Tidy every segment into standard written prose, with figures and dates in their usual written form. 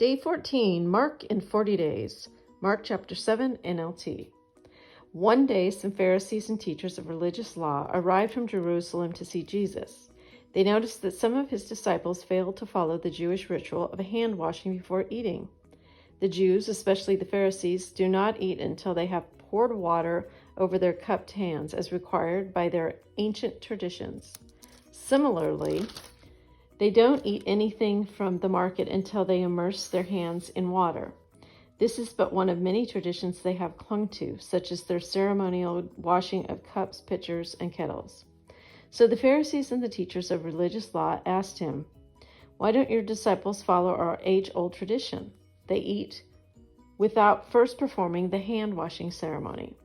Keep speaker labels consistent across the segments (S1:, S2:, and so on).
S1: Day 14, Mark in 40 days. Mark chapter 7, NLT. One day, some Pharisees and teachers of religious law arrived from Jerusalem to see Jesus. They noticed that some of his disciples failed to follow the Jewish ritual of a hand washing before eating. The Jews, especially the Pharisees, do not eat until they have poured water over their cupped hands, as required by their ancient traditions. Similarly, they don't eat anything from the market until they immerse their hands in water. This is but one of many traditions they have clung to, such as their ceremonial washing of cups, pitchers, and kettles. So the Pharisees and the teachers of religious law asked him, "Why don't your disciples follow our age-old tradition? They eat without first performing the hand-washing ceremony."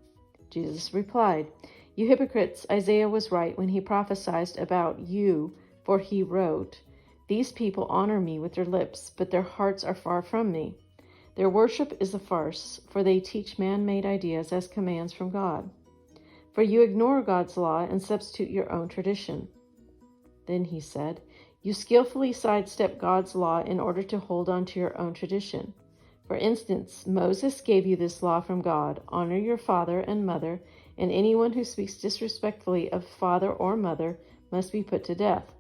S1: Jesus replied, "You hypocrites, Isaiah was right when he prophesied about you, for he wrote, 'These people honor me with their lips, but their hearts are far from me. Their worship is a farce, for they teach man-made ideas as commands from God. For you ignore God's law and substitute your own tradition.'" Then he said, "You skillfully sidestep God's law in order to hold on to your own tradition. For instance, Moses gave you this law from God: honor your father and mother, and anyone who speaks disrespectfully of father or mother must be put to death.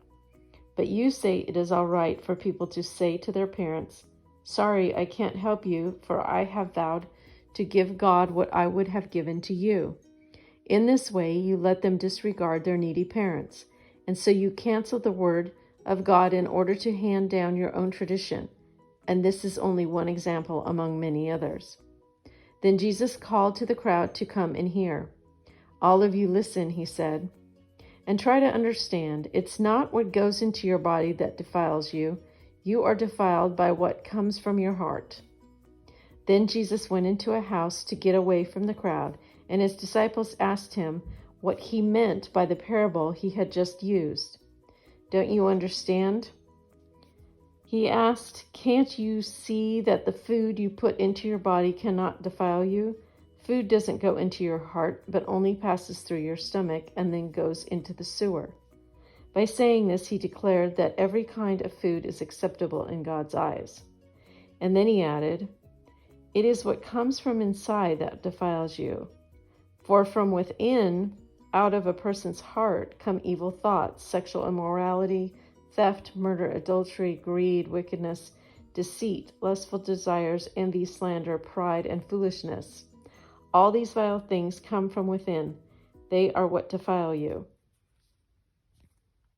S1: But you say it is all right for people to say to their parents, 'Sorry, I can't help you, for I have vowed to give God what I would have given to you.' In this way, you let them disregard their needy parents, and so you cancel the word of God in order to hand down your own tradition. And this is only one example among many others." Then Jesus called to the crowd to come and hear. "All of you listen," he said, "and try to understand. It's not what goes into your body that defiles you. You are defiled by what comes from your heart." Then Jesus went into a house to get away from the crowd, and his disciples asked him what he meant by the parable he had just used. "Don't you understand?" he asked. "Can't you see that the food you put into your body cannot defile you? Food doesn't go into your heart, but only passes through your stomach and then goes into the sewer." By saying this, he declared that every kind of food is acceptable in God's eyes. And then he added, "It is what comes from inside that defiles you. For from within, out of a person's heart, come evil thoughts, sexual immorality, theft, murder, adultery, greed, wickedness, deceit, lustful desires, envy, slander, pride, and foolishness. All these vile things come from within. They are what defile you.